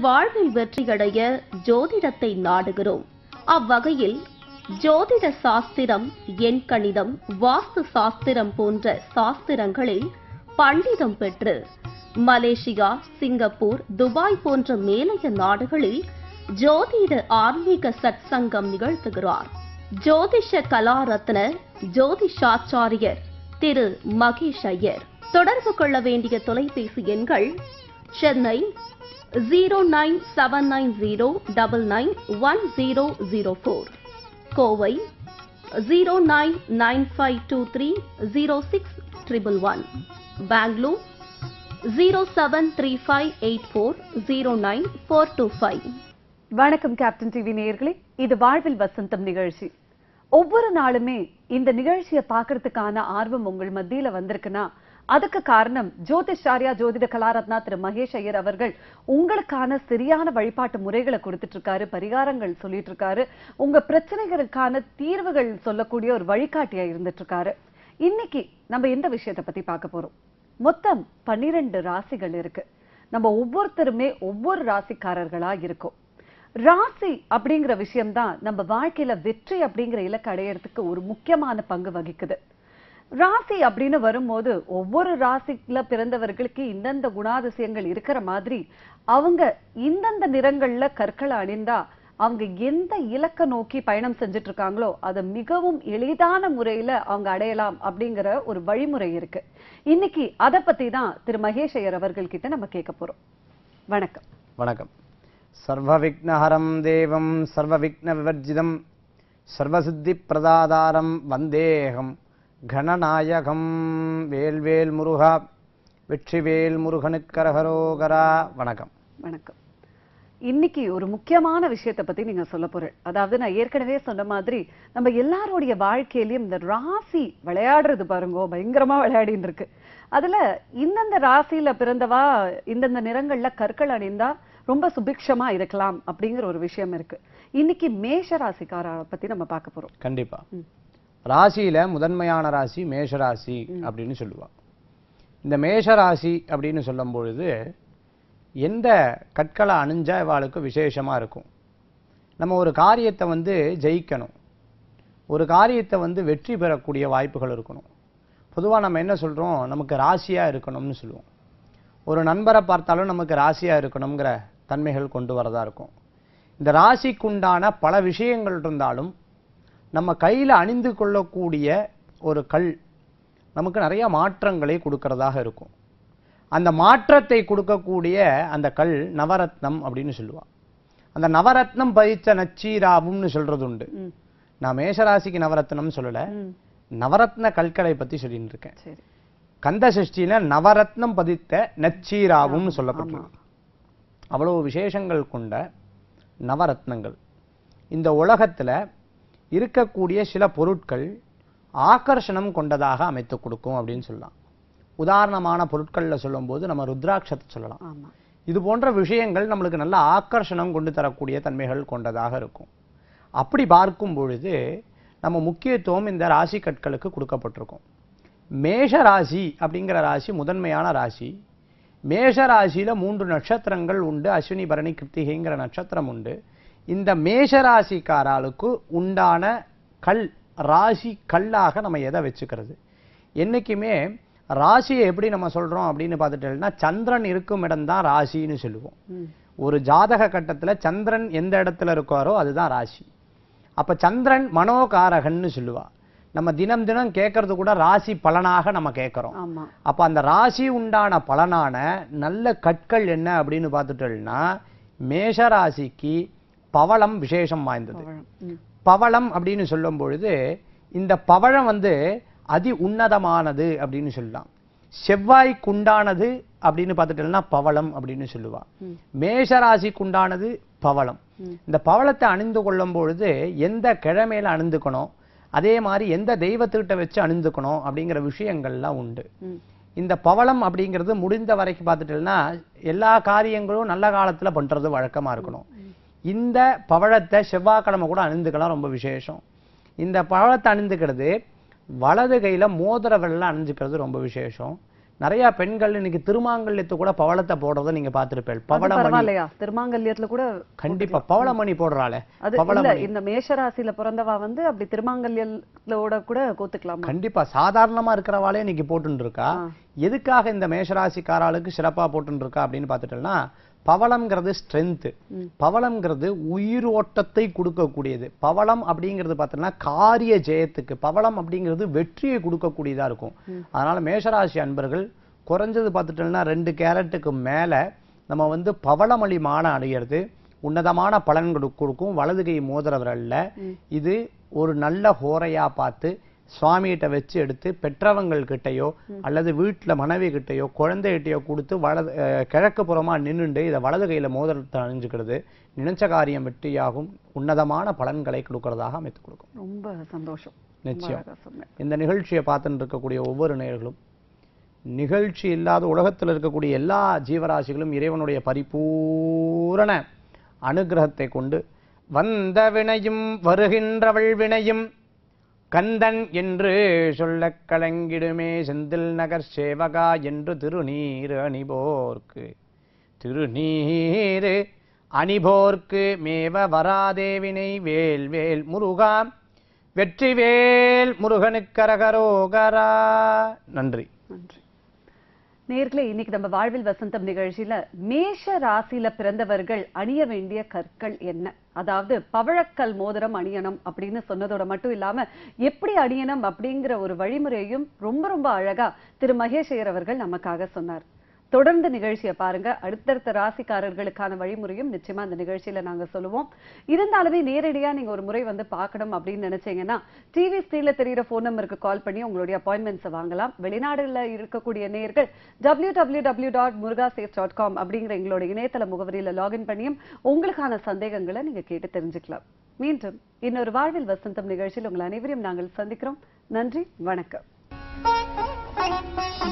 வாழ்வில் வெற்றியடைய ஜோதிடத்தை நாடுகிறோம். அவ்வகையில் ஜோதிட சாஸ்திரம், எண்கணிதம், வாஸ்து சாஸ்திரம் போன்ற சாஸ்திரங்களில் பண்டிதம் பெற்று மலேசியா, சிங்கப்பூர், துபாய் போன்ற மேலைய நாடுகளில் ஜோதிட ஆன்மீக சத்சங்கம் நிகழ்த்துகிறார் ஜோதிஷ கலாரத்ன ஜோதிஷாச்சாரியர் திரு மகேஷ் ஐயர். தொடர்பு கொள்ள வேண்டிய தொலைபேசி எண்கள்: சென்னை 09790991004, கோவை 09952306111, பெங்களூர் 07358409425. வணக்கம் கேப்டன் டிவி நேயர்களே, இது வாழ்வில் வசந்தம் நிகழ்ச்சி. ஒவ்வொரு நாளுமே இந்த நிகழ்ச்சியை பார்க்கறதுக்கான ஆர்வம் உங்கள் மத்தியில வந்திருக்குன்னா அதுக்கு காரணம் ஜோதிஷாரியா ஜோதிட கலாரத்னா திரு மகேஷ் ஐயர் அவர்கள் உங்களுக்கான சரியான வழிபாட்டு முறைகளை கொடுத்துட்டு இருக்காரு, பரிகாரங்கள் சொல்லிட்டு இருக்காரு, உங்க பிரச்சனைகளுக்கான தீர்வுகள் சொல்லக்கூடிய ஒரு வழிகாட்டியா இருந்துட்டு இருக்காரு. இன்னைக்கு நம்ம எந்த விஷயத்தை பத்தி பார்க்க போறோம்? மொத்தம் 12 ராசிகள் இருக்கு. நம்ம ஒவ்வொருத்தருமே ஒவ்வொரு ராசிக்காரர்களா இருக்கோம். ராசி அப்படிங்கிற விஷயம்தான் நம்ம வாழ்க்கையில வெற்றி அப்படிங்கிற இலக்கு அடையறதுக்கு ஒரு முக்கியமான பங்கு வகிக்குது. ராசி அப்படின்னு வரும்போது ஒவ்வொரு ராசியில பிறந்தவர்களுக்கு இந்தந்த குணாதிசயங்கள் இருக்கிற மாதிரி அவங்க இந்தந்த நிறங்கள்ல கற்களை அணிந்தா அவங்க எந்த இலக்க நோக்கி பயணம் செஞ்சுட்டு இருக்காங்களோ அதை மிகவும் எளிதான முறையில அவங்க அடையலாம் அப்படிங்கிற ஒரு வழிமுறை இருக்கு. இன்னைக்கு அதை பத்தி தான் திரு மகேஷ் ஐயர் அவர்கள் கிட்ட நம்ம கேட்க போறோம். வணக்கம். வணக்கம். சர்வவிக்னஹரம் தேவம் சர்வவிக்ன விவர்ஜிதம் சர்வசித்தி பிரதாதாரம் வந்தேகம் கணநாயகம். வேல்வேல் முருகா, வெற்றிவேல் முருகனுக்கரகரோகரா. வணக்கம். வணக்கம். இன்னைக்கு ஒரு முக்கியமான விஷயத்தை பத்தி நீங்க சொல்ல போறேன். அதாவது நான் ஏற்கனவே சொன்ன மாதிரி நம்ம எல்லாருடைய வாழ்க்கையிலயும் இந்த ராசி விளையாடுறது பாருங்க பயங்கரமா விளையாடின்னு இருக்கு. அதுல இந்தந்த ராசியில பிறந்தவா இந்தந்த நிறங்கள்ல கற்கள் அணிந்தா ரொம்ப சுபிக்ஷமா இருக்கலாம் அப்படிங்கிற ஒரு விஷயம் இருக்கு. இன்னைக்கு மேஷ ராசிக்கார பத்தி நம்ம பார்க்க போறோம். கண்டிப்பா. ராசியில முதன்மையான ராசி மேஷராசி அப்படின்னு சொல்லுவா. இந்த மேஷராசி அப்படின்னு சொல்லும் பொழுது எந்த கற்களை அணிஞ்சா இவாளுக்கு விசேஷமா இருக்கும். நம்ம ஒரு காரியத்தை ஜெயிக்கணும், ஒரு காரியத்தை வெற்றி பெறக்கூடிய வாய்ப்புகள் இருக்கணும். பொதுவாக நம்ம என்ன சொல்றோம், நமக்கு ராசியா இருக்கணும்னு சொல்லுவோம். ஒரு நண்பரை பார்த்தாலும் நமக்கு ராசியா இருக்கணுங்கிற தன்மைகள் கொண்டு வரதா இருக்கும். இந்த ராசிக்குண்டான பல விஷயங்கள் இருந்தாலும் நம்ம கையில் அணிந்து கொள்ளக்கூடிய ஒரு கல் நமக்கு நிறைய மாற்றங்களை கொடுக்கறதாக இருக்கும். அந்த மாற்றத்தை கொடுக்கக்கூடிய அந்த கல் நவரத்னம் அப்படின்னு சொல்லுவாள். அந்த நவரத்னம் பதித்த நச்சீராவும்னு சொல்றது உண்டு. நான் மேஷராசிக்கு நவரத்னம் சொல்லல, நவரத்ன கற்களை பத்தி சொல்லிட்டு இருக்கேன். கந்த சஷ்டியில நவரத்னம் பதித்த நச்சீராவும் சொல்லப்பட்டிருக்கு. அவ்வளவு விசேஷங்கள் கொண்ட நவரத்னங்கள். இந்த உலகத்துல இருக்கக்கூடிய சில பொருட்கள் ஆகர்ஷணம் கொண்டதாக அமைத்து கொடுக்கும் அப்படின்னு சொல்லலாம். உதாரணமான பொருட்கள்ல சொல்லும் போது நம்ம ருத்ராட்சத்தை சொல்லலாம். இது போன்ற விஷயங்கள் நம்மளுக்கு நல்ல ஆகர்ஷணம் கொண்டு தரக்கூடிய தன்மைகள் கொண்டதாக இருக்கும். அப்படி பார்க்கும் பொழுது நம்ம முக்கியத்துவம் இந்த ராசி கற்களுக்கு கொடுக்கப்பட்டிருக்கும். மேஷ ராசி அப்படிங்கிற ராசி முதன்மையான ராசி. மேஷ ராசியில 3 நட்சத்திரங்கள் உண்டு. அஸ்வினி, பரணி, கிருத்திகைங்கிற நட்சத்திரம் உண்டு. இந்த மேஷ ராசிக்காரர்களுக்கு உண்டான கல், ராசி கல்லாக நம்ம எதை வச்சுக்கிறது? என்னைக்குமே ராசியை எப்படி நம்ம சொல்றோம் அப்படின்னு பார்த்துட்டோம்னா சந்திரன் இருக்கும் இடம் தான் ராசின்னு சொல்லுவோம். ஒரு ஜாதக கட்டத்துல சந்திரன் எந்த இடத்துல இருக்காரோ அதுதான் ராசி. அப்ப சந்திரன் மனோகாரகன்னு சொல்லுவா. நம்ம தினம் தினம் கேட்கறது கூட ராசி பலனாக நம்ம கேட்கிறோம். அப்ப அந்த ராசி உண்டான பலனான நல்ல கற்கள் என்ன அப்படின்னு பார்த்துட்டோம்னா மேஷ ராசிக்கு பவளம் விசேஷம் வாய்ந்தது. பவளம் அப்படின்னு சொல்லும் பொழுது இந்த பவளம் அதி உன்னதமானது அப்படின்னு சொல்லலாம். செவ்வாய்க்குண்டானது அப்படின்னு பார்த்துட்டோம்னா பவளம் அப்படின்னு சொல்லுவா. மேஷராசிக்குண்டானது பவளம். இந்த பவளத்தை அணிந்து கொள்ளும் பொழுது எந்த கிழமையில அணிந்துக்கணும், அதே மாதிரி எந்த தெய்வத்துக்கிட்ட வச்சு அணிந்துக்கணும் அப்படிங்கிற விஷயங்கள்லாம் உண்டு. இந்த பவளம் அப்படிங்கிறது முடிந்த வரைக்கும் பார்த்துட்டோம்னா எல்லா காரியங்களும் நல்ல காலத்துல பண்றது வழக்கமா இருக்கணும். இந்த பவளத்தை செவ்வாய்க்கிழமை கூட அணிந்துக்கலாம், ரொம்ப விசேஷம். இந்த பவளத்தை அணிந்துக்கிறது வலது கையில மோதிர விரல்ல அணிஞ்சுக்கிறது ரொம்ப விசேஷம். நிறைய பெண்கள் இன்னைக்கு திருமாங்கல்யத்து கூட பவளத்தை போடுறத நீங்க பார்த்திருப்பேன். பவளமணி திருமாங்கல்யத்துல கூட கண்டிப்பா பவளமணி போடுறாளே. இந்த மேஷராசியில பிறந்தவா வந்து அப்படி திருமாங்கல்யோட கூட கோத்துக்கலாம். கண்டிப்பா சாதாரணமா இருக்கிறவாளே இன்னைக்கு போட்டுட்டு இருக்கா. எதுக்காக இந்த மேஷராசிக்காராளுக்கு சிறப்பா போட்டுட்டு இருக்கா அப்படின்னு பார்த்துட்டோம்னா, பவளம்ங்கிறது ஸ்ட்ரென்த், பவளம்ங்கிறது உயிர் ஓட்டத்தை கொடுக்கக்கூடியது. பவளம் அப்படிங்கிறது பார்த்தோம்னா காரிய ஜெயத்துக்கு, பவளம் அப்படிங்கிறது வெற்றியை கொடுக்கக்கூடியதா இருக்கும். அதனால மேஷராசி அன்பர்கள் குறைஞ்சது பார்த்துட்டோம்னா 2 கேரட்டுக்கு மேல நம்ம வந்து பவளமணி மாலை அடைகிறது உன்னதமான பலன்கள் கொடுக்கும். வலது கை மோதிரவரல்ல இது ஒரு நல்ல ஹோரையா பார்த்து சுவாமிகிட்ட வச்சு எடுத்து பெற்றவங்கள் கிட்டையோ அல்லது வீட்டுல மனைவி கிட்டையோ குழந்தைகிட்டையோ கொடுத்து வலது கிழக்கு புறமா நின்றுண்டு இதை வலது கையில மோதிரத்தை அணிஞ்சுக்கிறது நினைச்ச காரியம் வெற்றியாகும், உன்னதமான பலன்களை கொடுக்கறதாக அமைத்து கொடுக்கும். ரொம்ப சந்தோஷம். நிச்சயம். இந்த நிகழ்ச்சியை பார்த்துட்டு இருக்கக்கூடிய ஒவ்வொரு நேயர்களும், நிகழ்ச்சி இல்லாத உலகத்தில் இருக்கக்கூடிய எல்லா ஜீவராசிகளும் இறைவனுடைய பரிபூரண அனுகிரகத்தை கொண்டு வந்த வினையும் வருகின்றவள் வினையும் கந்தன் என்று சொல்ல கலங்கிடுமே செந்தில் நகர் சேவகா என்று திருநீர் அணிபோர்க்கு மேவ வராதேவினை வேல் வேல் முருகா வெற்றிவேல் முருகனுக்கரகரோகரா. நன்றி. நன்றி. நேயர்களே, இன்னைக்கு நம்ம வாழ்வில் வசந்தம் நிகழ்ச்சியில மேஷ ராசியில பிறந்தவர்கள் அணிய வேண்டிய கற்கள் என்ன, அதாவது பவழக்கல் மோதிரம் அணியணும் அப்படின்னு சொன்னதோட மட்டும் இல்லாம எப்படி அணியணும் அப்படிங்கிற ஒரு வழிமுறையும் ரொம்ப ரொம்ப அழகா திரு மகேஷ் ஐயர் அவர்கள் நமக்காக சொன்னார். தொடர்ந்து நிகழ்ச்சியை பாருங்க. அடுத்தடுத்த ராசிக்காரர்களுக்கான வழிமுறையும் நிச்சயமா இந்த நிகழ்ச்சியில நாங்க சொல்லுவோம். இருந்தாலுமே நேரடியா நீங்க ஒரு முறை வந்து பார்க்கணும் அப்படின்னு நினைச்சீங்கன்னா டிவி ஸ்கிரீன்ல தெரியுற போன் நம்பருக்கு கால் பண்ணி உங்களுடைய அப்பாயின்மெண்ட்ஸை வாங்கலாம். வெளிநாடுல இருக்கக்கூடிய நேயர்கள் www.murugasafe.com அப்படிங்கிற எங்களோட இணையதள முகவரியில லாகின் பண்ணியும் உங்களுக்கான சந்தேகங்களை நீங்க கேட்டு தெரிஞ்சுக்கலாம். மீண்டும் இன்னொரு வாழ்வில் வசந்தம் நிகழ்ச்சியில் உங்கள் அனைவரையும் நாங்கள் சந்திக்கிறோம். நன்றி, வணக்கம்.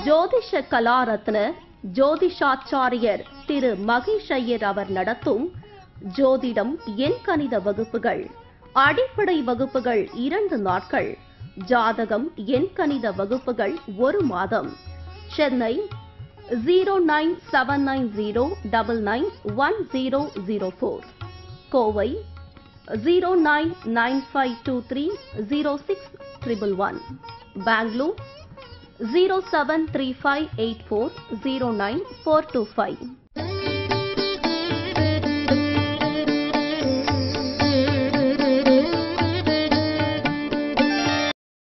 ஜோதிஷ கலாரத்ன ஜோதிஷாச்சாரியர் திரு மகேஷ் ஐயர் அவர் நடத்தும் ஜோதிடம் எண்கணித வகுப்புகள், அடிப்படை வகுப்புகள் 2 நாட்கள், ஜாதகம் எண்கணித வகுப்புகள் 1 மாதம். சென்னை 09790991004, கோவை 09952306111, பெங்களூர் 07358409425.